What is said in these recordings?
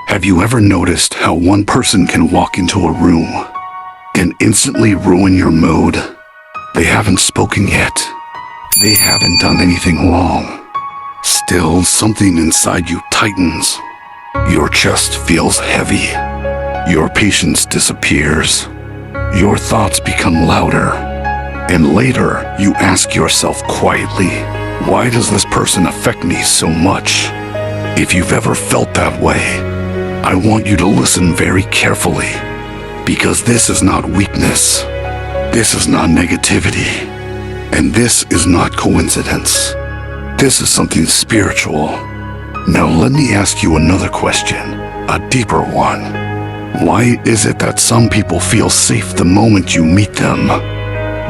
Have you ever noticed how one person can walk into a room and instantly ruin your mood? They haven't spoken yet. They haven't done anything wrong. Still, something inside you tightens. Your chest feels heavy. Your patience disappears. Your thoughts become louder. And later, you ask yourself quietly, why does this person affect me so much? If you've ever felt that way, I want you to listen very carefully, because this is not weakness. This is not negativity. And this is not coincidence. This is something spiritual. Now let me ask you another question, a deeper one. Why is it that some people feel safe the moment you meet them,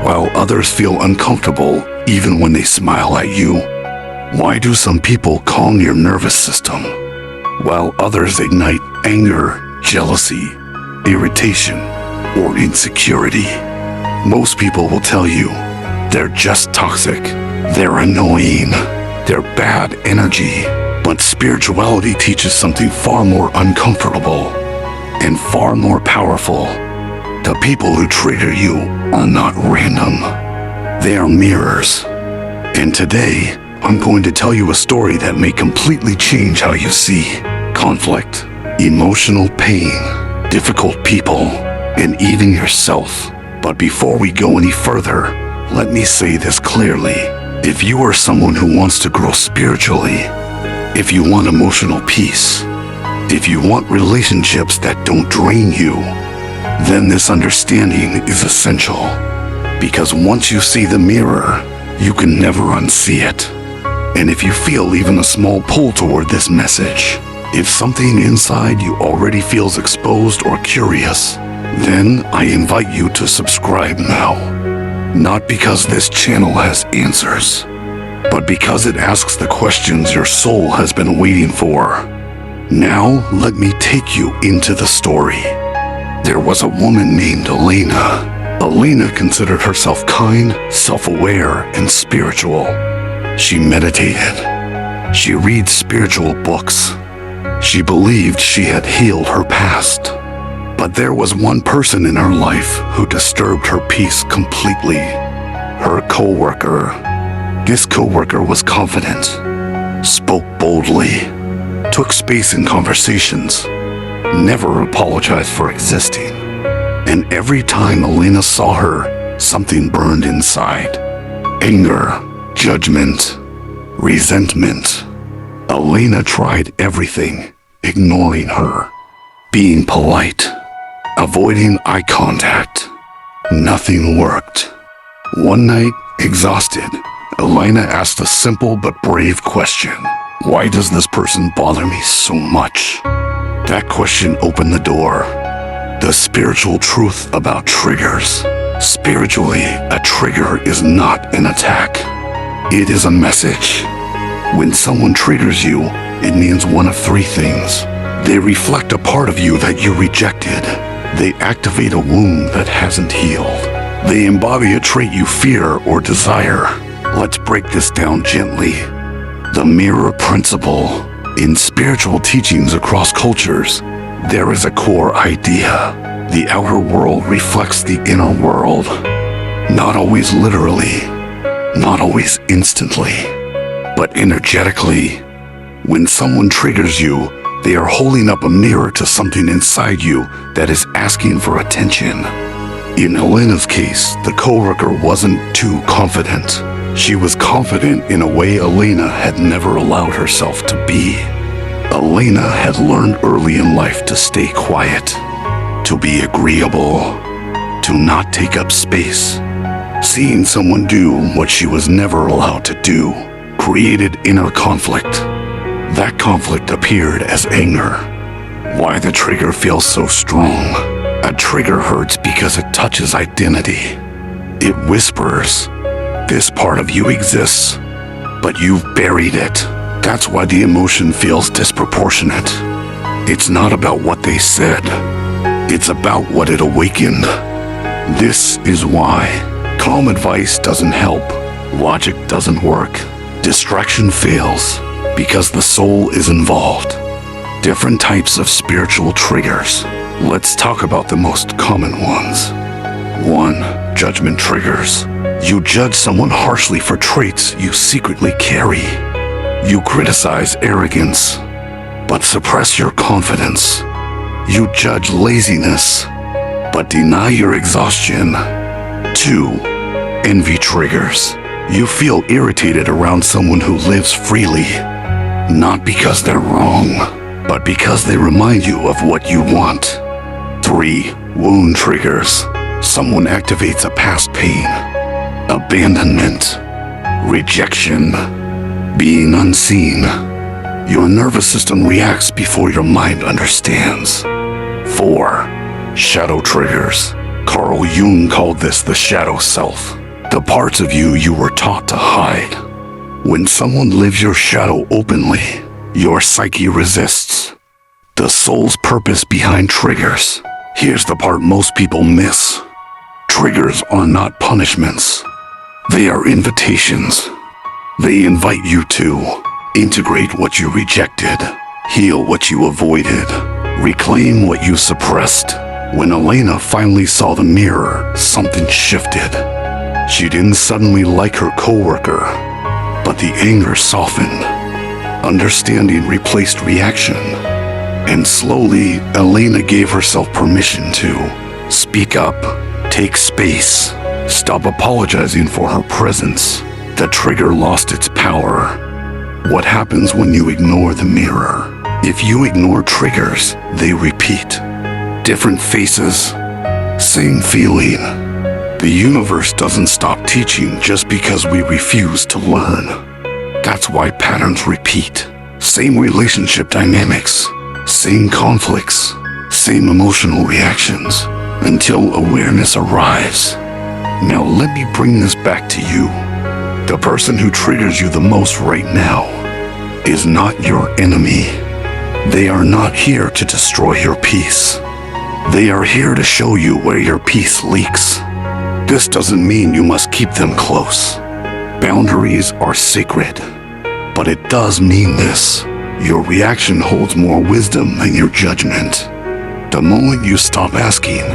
while others feel uncomfortable even when they smile at you? Why do some people calm your nervous system, while others ignite anger, jealousy, irritation, or insecurity? Most people will tell you they're just toxic, they're annoying, they're bad energy. But spirituality teaches something far more uncomfortable and far more powerful. The people who trigger you are not random. They are mirrors. And today, I'm going to tell you a story that may completely change how you see conflict, emotional pain, difficult people, and even yourself. But before we go any further, let me say this clearly. If you are someone who wants to grow spiritually, if you want emotional peace, if you want relationships that don't drain you, then this understanding is essential. Because once you see the mirror, you can never unsee it. And if you feel even a small pull toward this message, if something inside you already feels exposed or curious, then I invite you to subscribe now. Not because this channel has answers, but because it asks the questions your soul has been waiting for. Now, let me take you into the story. There was a woman named Elena. Elena considered herself kind, self-aware, and spiritual. She meditated. She read spiritual books. She believed she had healed her past. But there was one person in her life who disturbed her peace completely. Her co-worker. This co-worker was confident, spoke boldly, took space in conversations, never apologized for existing. And every time Elena saw her, something burned inside. Anger, judgment, resentment. Elena tried everything, ignoring her, being polite, avoiding eye contact. Nothing worked. One night, exhausted, Elena asked a simple but brave question. Why does this person bother me so much? That question opened the door. The spiritual truth about triggers. Spiritually, a trigger is not an attack. It is a message. When someone triggers you, it means one of three things. They reflect a part of you that you rejected. They activate a wound that hasn't healed. They embody a trait you fear or desire. Let's break this down gently. The mirror principle. In spiritual teachings across cultures, there is a core idea. The outer world reflects the inner world. Not always literally, not always instantly, but energetically. When someone triggers you, they are holding up a mirror to something inside you that is asking for attention. In Elena's case, the coworker wasn't too confident. She was confident in a way Elena had never allowed herself to be. Elena had learned early in life to stay quiet, to be agreeable, to not take up space. Seeing someone do what she was never allowed to do created inner conflict. That conflict appeared as anger. Why the trigger feels so strong? A trigger hurts because it touches identity. It whispers, this part of you exists, but you've buried it. That's why the emotion feels disproportionate. It's not about what they said. It's about what it awakened. This is why calm advice doesn't help. Logic doesn't work. Distraction fails because the soul is involved. Different types of spiritual triggers. Let's talk about the most common ones. 1. Judgment triggers. You judge someone harshly for traits you secretly carry. You criticize arrogance, but suppress your confidence. You judge laziness, but deny your exhaustion. 2. Envy triggers. You feel irritated around someone who lives freely, not because they're wrong, but because they remind you of what you want. 3. Wound triggers. Someone activates a past pain, abandonment, rejection, being unseen. Your nervous system reacts before your mind understands. 4. Shadow triggers. Carl Jung called this the shadow self, the parts of you you were taught to hide. When someone lives your shadow openly, your psyche resists. The soul's purpose behind triggers. Here's the part most people miss. Triggers are not punishments. They are invitations. They invite you to integrate what you rejected, heal what you avoided, reclaim what you suppressed. When Elena finally saw the mirror, something shifted. She didn't suddenly like her coworker, but the anger softened. Understanding replaced reaction. And slowly, Elena gave herself permission to speak up, take space, stop apologizing for her presence. The trigger lost its power. What happens when you ignore the mirror? If you ignore triggers, they repeat. Different faces, same feeling. The universe doesn't stop teaching just because we refuse to learn. That's why patterns repeat. Same relationship dynamics, same conflicts, same emotional reactions, until awareness arrives. Now let me bring this back to you. The person who triggers you the most right now is not your enemy. They are not here to destroy your peace. They are here to show you where your peace leaks. This doesn't mean you must keep them close. Boundaries are sacred. But it does mean this. Your reaction holds more wisdom than your judgment. The moment you stop asking,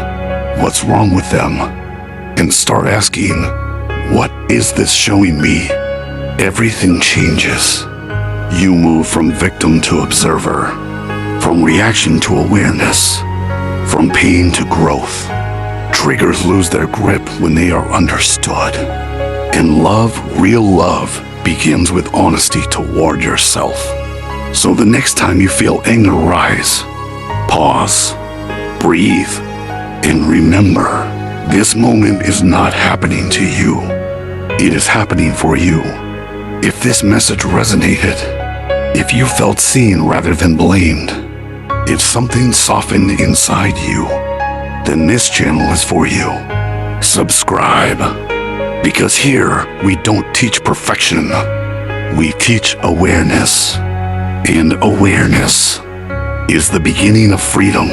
what's wrong with them, and start asking, what is this showing me? Everything changes. You move from victim to observer, from reaction to awareness, from pain to growth. Triggers lose their grip when they are understood. And love, real love, begins with honesty toward yourself. So the next time you feel anger rise, pause, breathe, and remember, this moment is not happening to you. It is happening for you. If this message resonated, if you felt seen rather than blamed, if something softened inside you, then this channel is for you. Subscribe, because here we don't teach perfection, we teach awareness. And awareness is the beginning of freedom.